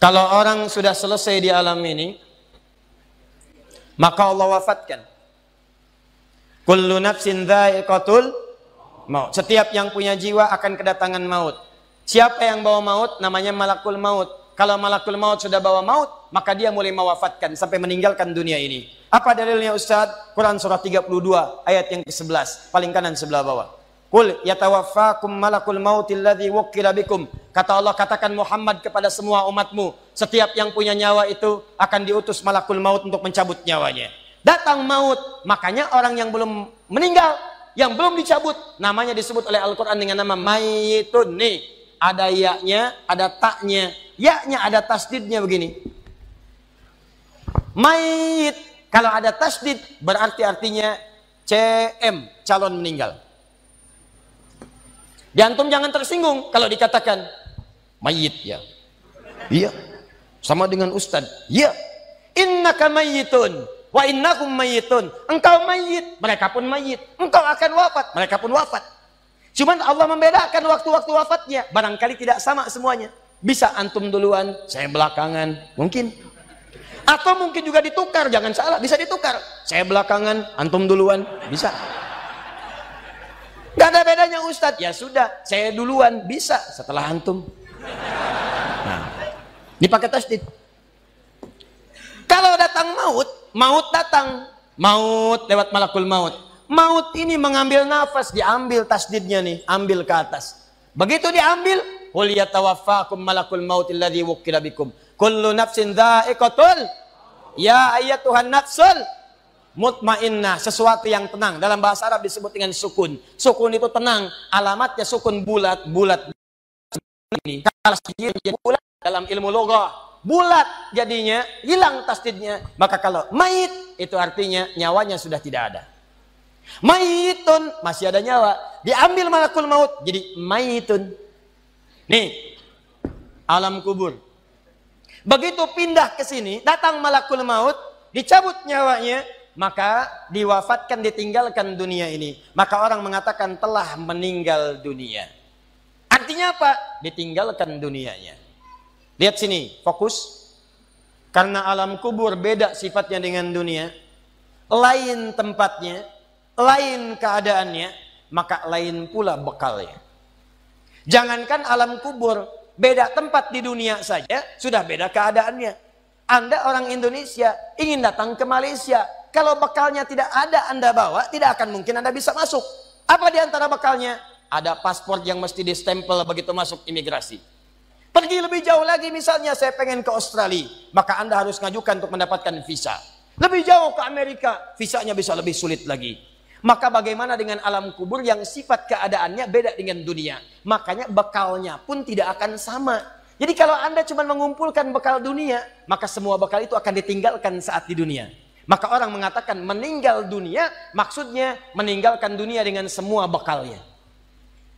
Kalau orang sudah selesai di alam ini, maka Allah wafatkan. Kullu nafsin dha'iqatul maut. Setiap yang punya jiwa akan kedatangan maut. Siapa yang bawa maut? Namanya malakul maut. Kalau malakul maut sudah bawa maut, maka dia mulai mewafatkan sampai meninggalkan dunia ini. Apa dalilnya Ustaz? Quran surah 32 ayat yang ke-11, paling kanan sebelah bawah. Qul yatawaffakum malakul mautil ladzi wukkila bikum. Kata Allah, katakan Muhammad kepada semua umatmu, setiap yang punya nyawa itu akan diutus malakul maut untuk mencabut nyawanya. Datang maut, makanya orang yang belum meninggal, yang belum dicabut, namanya disebut oleh Al-Qur'an dengan nama mayitun. Nih, ada ya-nya, ada ta-nya. Ya-nya ada tasdidnya begini. Mayit, kalau ada tasdid berarti artinya CM, calon meninggal. Di antum jangan tersinggung kalau dikatakan mayit ya. Iya. Sama dengan ustad. Iya. Innaka mayyitun wa innakum mayyitun. Engkau mayit, mereka pun mayit. Engkau akan wafat, mereka pun wafat. Cuman Allah membedakan waktu-waktu wafatnya. Barangkali tidak sama semuanya. Bisa antum duluan, saya belakangan, mungkin. Atau mungkin juga ditukar, jangan salah, bisa ditukar. Saya belakangan, antum duluan, bisa. Gak ada bedanya Ustadz. Ya sudah, saya duluan, bisa setelah antum. Nah, dipakai tasdid. Kalau datang maut, maut datang. Maut lewat malakul maut. Maut ini mengambil nafas, diambil tasdidnya nih, ambil ke atas. Begitu diambil, qul yatawaffakum malakul mautil ladzi wukkila bikum. Kullu nafsin dha'iqatul. Ya ayyatuhan nafsul mutmainnah, sesuatu yang tenang. Dalam bahasa Arab disebut dengan sukun. Sukun itu tenang. Alamatnya sukun bulat. Bulat ini kalau jadi bulat dalam ilmu loghah, bulat jadinya, hilang tasdidnya. Maka kalau mayit itu artinya nyawanya sudah tidak ada. Mayitun masih ada nyawa. Diambil malakul maut jadi mayitun. Nih, alam kubur. Begitu pindah ke sini, datang malakul maut, dicabut nyawanya, maka diwafatkan, ditinggalkan dunia ini. Maka orang mengatakan telah meninggal dunia. Artinya apa? Ditinggalkan dunianya. Lihat sini, fokus. Karena alam kubur beda sifatnya dengan dunia, lain tempatnya, lain keadaannya, maka lain pula bekalnya. Jangankan alam kubur, beda tempat di dunia saja sudah beda keadaannya. Anda orang Indonesia ingin datang ke Malaysia, kalau bekalnya tidak ada Anda bawa, tidak akan mungkin Anda bisa masuk. Apa di antara bekalnya? Ada paspor yang mesti distempel begitu masuk imigrasi. Pergi lebih jauh lagi, misalnya saya pengen ke Australia, maka Anda harus ngajukan untuk mendapatkan visa. Lebih jauh ke Amerika, visanya bisa lebih sulit lagi. Maka bagaimana dengan alam kubur yang sifat keadaannya beda dengan dunia? Makanya bekalnya pun tidak akan sama. Jadi kalau Anda cuma mengumpulkan bekal dunia, maka semua bekal itu akan ditinggalkan saat di dunia. Maka orang mengatakan meninggal dunia, maksudnya meninggalkan dunia dengan semua bekalnya.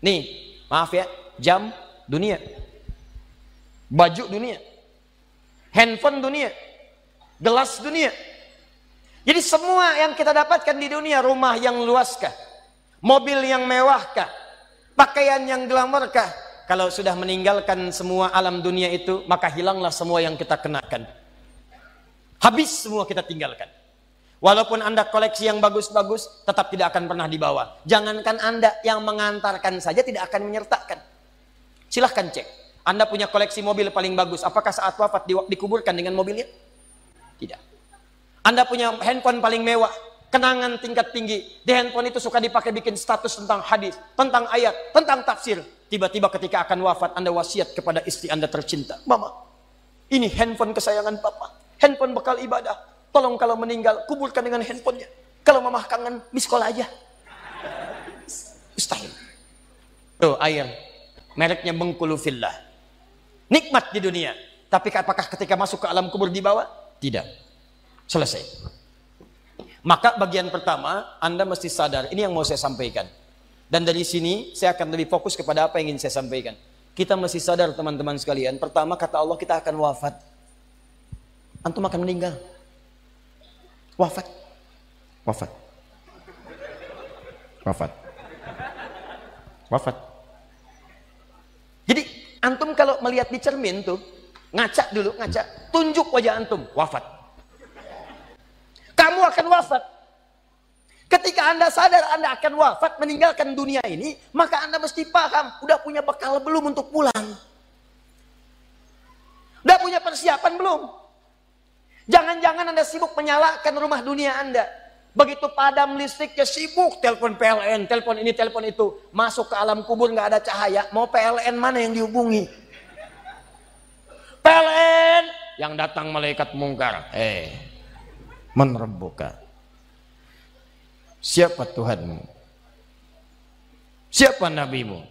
Nih, maaf ya, jam dunia, baju dunia, handphone dunia, gelas dunia. Jadi semua yang kita dapatkan di dunia, rumah yang luaskah, mobil yang mewahkah, pakaian yang glamourkah, kalau sudah meninggalkan semua alam dunia itu, maka hilanglah semua yang kita kenakan. Habis semua kita tinggalkan. Walaupun Anda koleksi yang bagus-bagus, tetap tidak akan pernah dibawa. Jangankan Anda, yang mengantarkan saja tidak akan menyertakan. Silahkan cek. Anda punya koleksi mobil paling bagus, apakah saat wafat dikuburkan dengan mobilnya? Tidak. Anda punya handphone paling mewah, kenangan tingkat tinggi. Di handphone itu suka dipakai bikin status tentang hadis, tentang ayat, tentang tafsir. Tiba-tiba ketika akan wafat, Anda wasiat kepada istri Anda tercinta. Mama, ini handphone kesayangan Papa. Handphone bekal ibadah. Tolong kalau meninggal, kuburkan dengan handphonenya. Kalau mamah kangen, miss call aja. Mustahil. Tuh air, mereknya Bengkulu Fillah. Nikmat di dunia. Tapi apakah ketika masuk ke alam kubur dibawa? Tidak. Selesai. Maka bagian pertama, Anda mesti sadar. Ini yang mau saya sampaikan. Dan dari sini, saya akan lebih fokus kepada apa yang ingin saya sampaikan. Kita mesti sadar teman-teman sekalian. Pertama, kata Allah, kita akan wafat. Antum akan meninggal. Wafat. Wafat. Wafat. Wafat. Jadi antum kalau melihat di cermin tuh, Ngaca dulu, ngaca. Tunjuk wajah antum, wafat. Kamu akan wafat. Ketika Anda sadar Anda akan wafat, meninggalkan dunia ini, maka Anda mesti paham, udah punya bekal belum untuk pulang? Udah punya persiapan belum? Jangan-jangan Anda sibuk menyalakan rumah dunia Anda. Begitu padam listriknya, sibuk telepon PLN, telepon ini, telepon itu. Masuk ke alam kubur nggak ada cahaya, mau PLN mana yang dihubungi? PLN yang datang malaikat mungkar. Menerbuka. Siapa Tuhanmu? Siapa nabimu?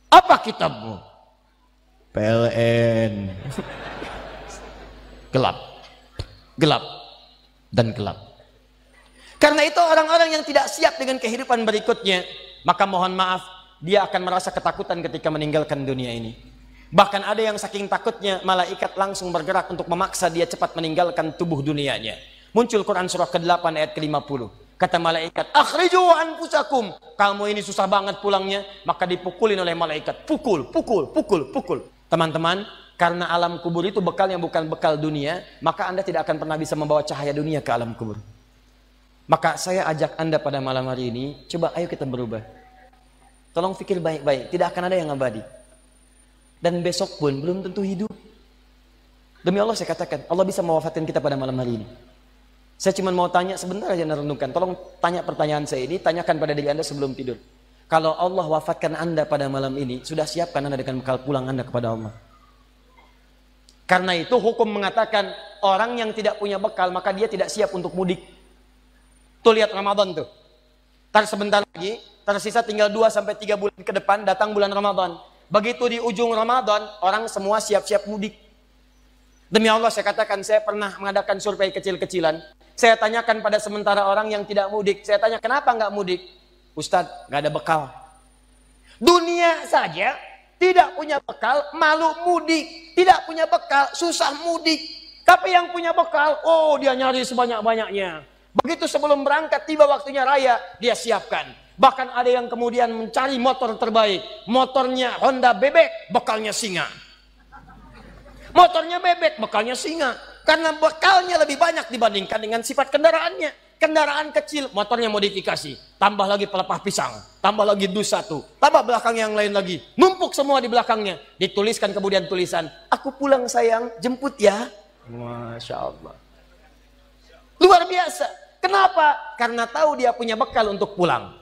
Apa kitabmu? PLN. Gelap. Gelap dan gelap. Karena itu orang-orang yang tidak siap dengan kehidupan berikutnya, maka mohon maaf, dia akan merasa ketakutan ketika meninggalkan dunia ini. Bahkan ada yang saking takutnya, malaikat langsung bergerak untuk memaksa dia cepat meninggalkan tubuh dunianya. Muncul Quran surah ke-8 ayat ke-50. Kata malaikat, akhriju anfusakum. Kamu ini susah banget pulangnya, maka dipukulin oleh malaikat. Pukul, pukul, pukul, pukul. Teman-teman, karena alam kubur itu bekalnya bukan bekal dunia, maka Anda tidak akan pernah bisa membawa cahaya dunia ke alam kubur. Maka saya ajak Anda pada malam hari ini, coba ayo kita berubah. Tolong pikir baik-baik, tidak akan ada yang abadi. Dan besok pun belum tentu hidup. Demi Allah saya katakan, Allah bisa mewafatkan kita pada malam hari ini. Saya cuma mau tanya sebentar aja merenungkan. Tolong tanya pertanyaan saya ini, tanyakan pada diri Anda sebelum tidur. Kalau Allah wafatkan Anda pada malam ini, sudah siapkan Anda dengan bekal pulang Anda kepada Allah? Karena itu hukum mengatakan orang yang tidak punya bekal maka dia tidak siap untuk mudik. Tuh lihat Ramadan tuh. Ntar sebentar lagi tersisa tinggal 2-3 bulan ke depan datang bulan Ramadan. Begitu di ujung Ramadan orang semua siap-siap mudik. Demi Allah saya katakan, saya pernah mengadakan survei kecil-kecilan. Saya tanyakan pada sementara orang yang tidak mudik. Saya tanya kenapa nggak mudik? Ustadz nggak ada bekal. Dunia saja tidak punya bekal, malu mudik. Tidak punya bekal, susah mudik. Tapi yang punya bekal, oh dia nyari sebanyak-banyaknya. Begitu sebelum berangkat, tiba waktunya raya, dia siapkan. Bahkan ada yang kemudian mencari motor terbaik. Motornya Honda bebek, bekalnya singa. Motornya bebek, bekalnya singa. Karena bekalnya lebih banyak dibandingkan dengan sifat kendaraannya. Kendaraan kecil, motornya modifikasi. Tambah lagi pelepah pisang. Tambah lagi dus 1. Tambah belakang yang lain lagi. Numpuk semua di belakangnya. Dituliskan kemudian tulisan, aku pulang sayang, jemput ya. Masya Allah. Luar biasa. Kenapa? Karena tahu dia punya bekal untuk pulang.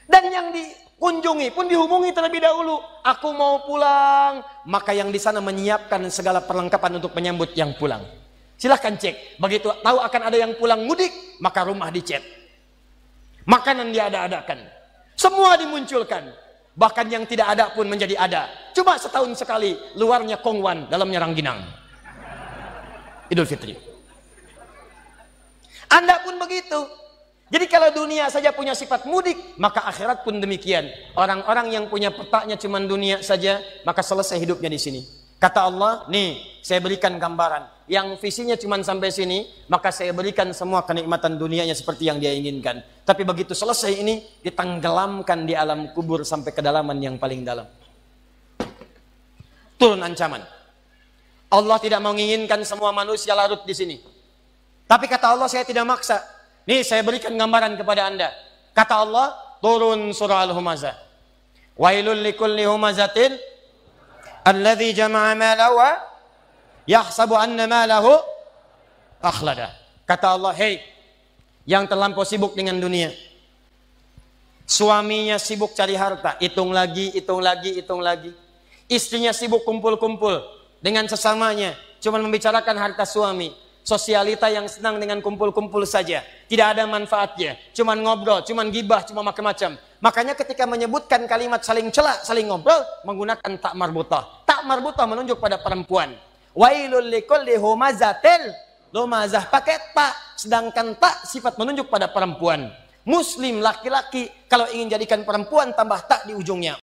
Dan yang dikunjungi pun dihubungi terlebih dahulu. Aku mau pulang. Maka yang di sana menyiapkan segala perlengkapan untuk menyambut yang pulang. Silahkan cek. Begitu tahu akan ada yang pulang mudik, maka rumah dicet. Makanan diada-adakan. Semua dimunculkan. Bahkan yang tidak ada pun menjadi ada. Cuma setahun sekali. Luarnya kongwan, dalamnya rangginang. Idul Fitri. Anda pun begitu. Jadi kalau dunia saja punya sifat mudik, maka akhirat pun demikian. Orang-orang yang punya petaknya cuma dunia saja, maka selesai hidupnya di sini. Kata Allah, nih saya berikan gambaran. Yang visinya cuma sampai sini, maka saya berikan semua kenikmatan dunianya seperti yang dia inginkan. Tapi begitu selesai ini, ditenggelamkan di alam kubur sampai kedalaman yang paling dalam. Turun ancaman. Allah tidak menginginkan semua manusia larut di sini. Tapi kata Allah, saya tidak maksa. Nih saya berikan gambaran kepada Anda. Kata Allah, turun surah Al-Humazah. Wailul likulli humazatin alladzi jama'a malahu yahsabu anna malahu akhlada. Kata Allah, hei yang terlampau sibuk dengan dunia. Suaminya sibuk cari harta, hitung lagi, hitung lagi, hitung lagi. Istrinya sibuk kumpul-kumpul dengan sesamanya, cuma membicarakan harta suami. Sosialita yang senang dengan kumpul-kumpul saja. Tidak ada manfaatnya. Cuman ngobrol, cuman gibah, cuma macam-macam. Makanya ketika menyebutkan kalimat saling celak, saling ngobrol, menggunakan tak marbutah. Tak marbutah menunjuk pada perempuan. Wailul likulli humazatil lumazah. Pakai tak. Sedangkan tak sifat menunjuk pada perempuan. Muslim laki-laki kalau ingin jadikan perempuan tambah tak di ujungnya.